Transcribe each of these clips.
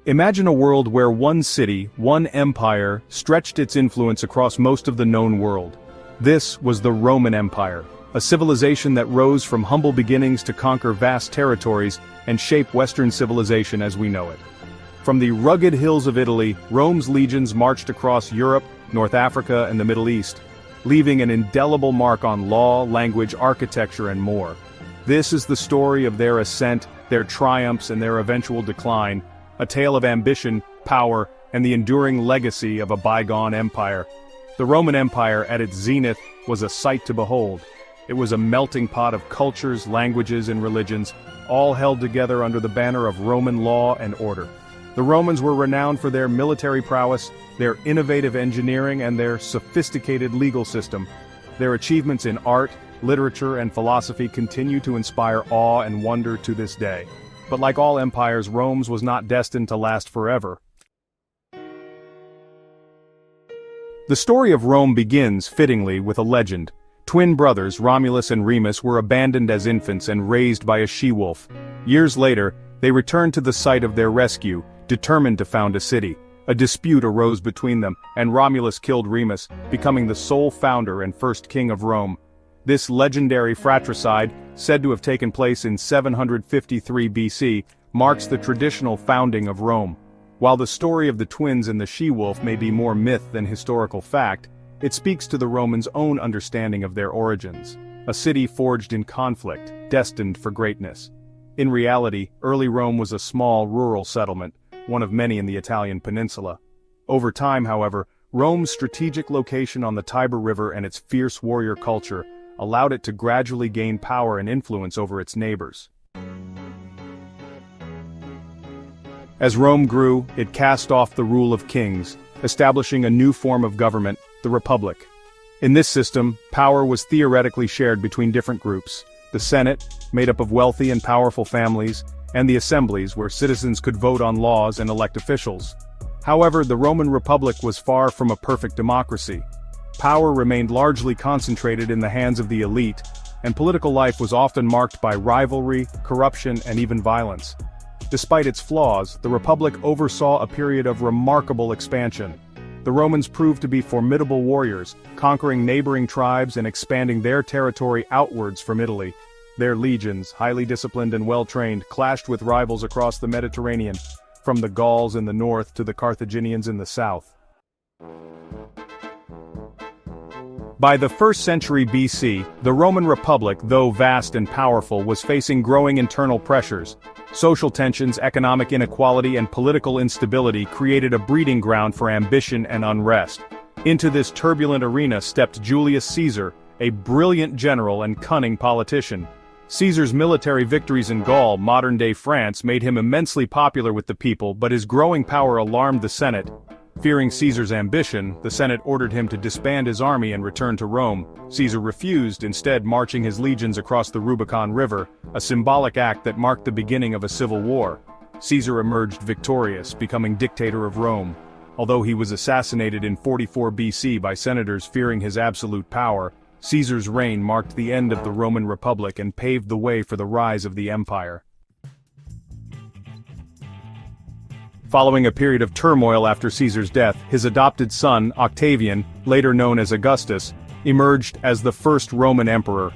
Imagine a world where one city, one empire, stretched its influence across most of the known world. This was the Roman Empire, a civilization that rose from humble beginnings to conquer vast territories and shape Western civilization as we know it. From the rugged hills of Italy, Rome's legions marched across Europe, North Africa, and the Middle East, leaving an indelible mark on law, language, architecture, and more. This is the story of their ascent, their triumphs, and their eventual decline, a tale of ambition, power, and the enduring legacy of a bygone empire. The Roman Empire, at its zenith, was a sight to behold. It was a melting pot of cultures, languages, and religions, all held together under the banner of Roman law and order. The Romans were renowned for their military prowess, their innovative engineering, and their sophisticated legal system. Their achievements in art, literature, and philosophy continue to inspire awe and wonder to this day. But like all empires, Rome's was not destined to last forever. The story of Rome begins, fittingly, with a legend. Twin brothers, Romulus and Remus, were abandoned as infants and raised by a she-wolf. Years later, they returned to the site of their rescue, determined to found a city. A dispute arose between them, and Romulus killed Remus, becoming the sole founder and first king of Rome. This legendary fratricide, said to have taken place in 753 BC, marks the traditional founding of Rome. While the story of the twins and the she-wolf may be more myth than historical fact, it speaks to the Romans' own understanding of their origins. A city forged in conflict, destined for greatness. In reality, early Rome was a small rural settlement, one of many in the Italian peninsula. Over time, however, Rome's strategic location on the Tiber River and its fierce warrior culture allowed it to gradually gain power and influence over its neighbors. As Rome grew, it cast off the rule of kings, establishing a new form of government, the Republic. In this system, power was theoretically shared between different groups: the Senate, made up of wealthy and powerful families, and the assemblies, where citizens could vote on laws and elect officials. However, the Roman Republic was far from a perfect democracy. Power remained largely concentrated in the hands of the elite, and political life was often marked by rivalry, corruption, and even violence. Despite its flaws, the Republic oversaw a period of remarkable expansion. The Romans proved to be formidable warriors, conquering neighboring tribes and expanding their territory outwards from Italy. Their legions, highly disciplined and well-trained, clashed with rivals across the Mediterranean, from the Gauls in the north to the Carthaginians in the south. By the 1st century BC, the Roman Republic, though vast and powerful, was facing growing internal pressures. Social tensions, economic inequality, and political instability created a breeding ground for ambition and unrest. Into this turbulent arena stepped Julius Caesar, a brilliant general and cunning politician. Caesar's military victories in Gaul, modern-day France, made him immensely popular with the people, but his growing power alarmed the Senate. Fearing Caesar's ambition, the Senate ordered him to disband his army and return to Rome. Caesar refused, instead marching his legions across the Rubicon River, a symbolic act that marked the beginning of a civil war. Caesar emerged victorious, becoming dictator of Rome. Although he was assassinated in 44 BC by senators fearing his absolute power, Caesar's reign marked the end of the Roman Republic and paved the way for the rise of the empire. Following a period of turmoil after Caesar's death, his adopted son, Octavian, later known as Augustus, emerged as the first Roman emperor.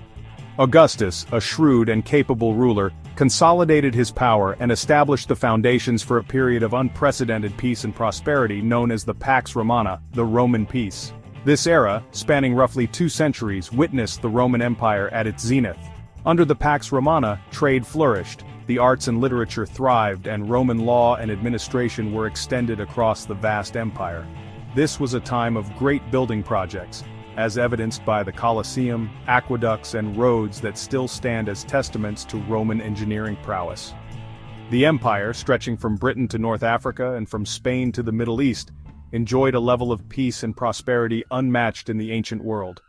Augustus, a shrewd and capable ruler, consolidated his power and established the foundations for a period of unprecedented peace and prosperity known as the Pax Romana, the Roman peace. This era, spanning roughly 2 centuries, witnessed the Roman Empire at its zenith. Under the Pax Romana, trade flourished, the arts and literature thrived, and Roman law and administration were extended across the vast empire. This was a time of great building projects, as evidenced by the Colosseum, aqueducts, and roads that still stand as testaments to Roman engineering prowess. The empire, stretching from Britain to North Africa and from Spain to the Middle East, enjoyed a level of peace and prosperity unmatched in the ancient world.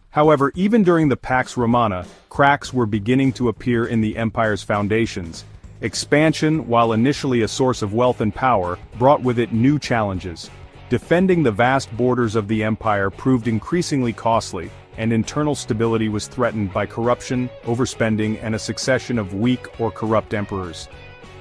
However, even during the Pax Romana, cracks were beginning to appear in the empire's foundations. Expansion, while initially a source of wealth and power, brought with it new challenges. Defending the vast borders of the empire proved increasingly costly, and internal stability was threatened by corruption, overspending, and a succession of weak or corrupt emperors.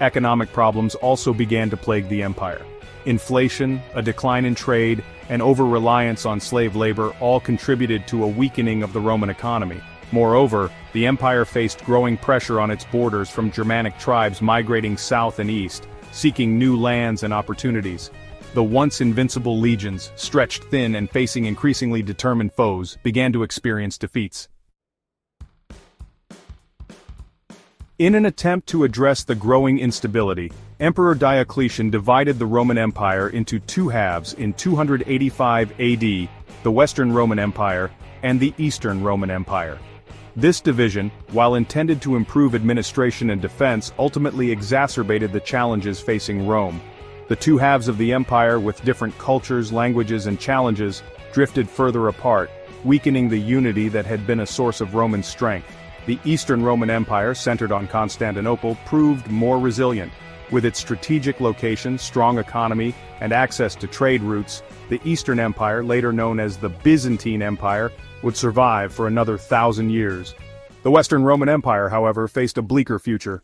Economic problems also began to plague the empire. Inflation, a decline in trade, and over-reliance on slave labor all contributed to a weakening of the Roman economy. Moreover, the empire faced growing pressure on its borders from Germanic tribes migrating south and east, seeking new lands and opportunities. The once invincible legions, stretched thin and facing increasingly determined foes, began to experience defeats. In an attempt to address the growing instability, Emperor Diocletian divided the Roman Empire into two halves in 285 AD, the Western Roman Empire, and the Eastern Roman Empire. This division, while intended to improve administration and defense, ultimately exacerbated the challenges facing Rome. The two halves of the empire, with different cultures, languages, and challenges, drifted further apart, weakening the unity that had been a source of Roman strength. The Eastern Roman Empire, centered on Constantinople, proved more resilient. With its strategic location, strong economy, and access to trade routes, the Eastern Empire, later known as the Byzantine Empire, would survive for another 1,000 years. The Western Roman Empire, however, faced a bleaker future.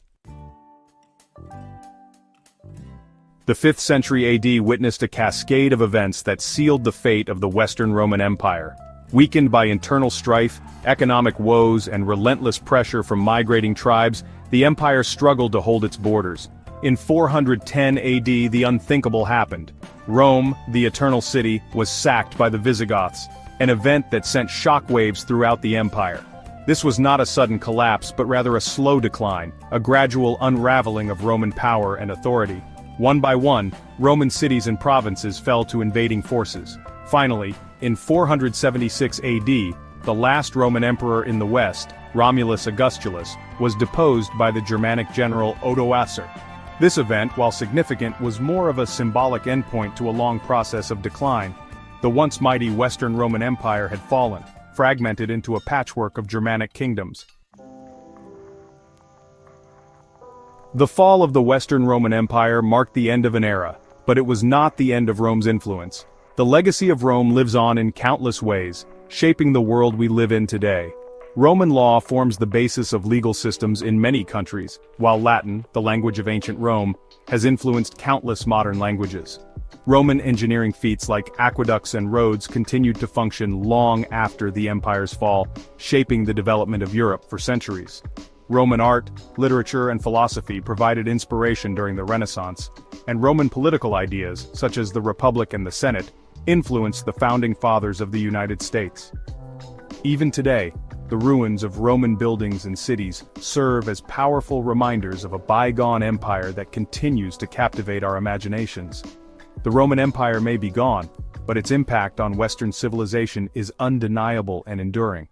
The 5th century AD witnessed a cascade of events that sealed the fate of the Western Roman Empire. Weakened by internal strife, economic woes, and relentless pressure from migrating tribes, the empire struggled to hold its borders. In 410 AD, the unthinkable happened. Rome, the Eternal City, was sacked by the Visigoths, an event that sent shockwaves throughout the empire. This was not a sudden collapse, but rather a slow decline, a gradual unraveling of Roman power and authority. One by one, Roman cities and provinces fell to invading forces. Finally, in 476 AD, the last Roman emperor in the West, Romulus Augustulus, was deposed by the Germanic general Odoacer. This event, while significant, was more of a symbolic endpoint to a long process of decline. The once mighty Western Roman Empire had fallen, fragmented into a patchwork of Germanic kingdoms. The fall of the Western Roman Empire marked the end of an era, but it was not the end of Rome's influence. The legacy of Rome lives on in countless ways, shaping the world we live in today. Roman law forms the basis of legal systems in many countries, while Latin, the language of ancient Rome, has influenced countless modern languages. Roman engineering feats like aqueducts and roads continued to function long after the empire's fall, shaping the development of Europe for centuries. Roman art, literature, and philosophy provided inspiration during the Renaissance, and Roman political ideas, such as the Republic and the Senate, influenced the founding fathers of the United States. Even today, the ruins of Roman buildings and cities serve as powerful reminders of a bygone empire that continues to captivate our imaginations. The Roman Empire may be gone, but its impact on Western civilization is undeniable and enduring.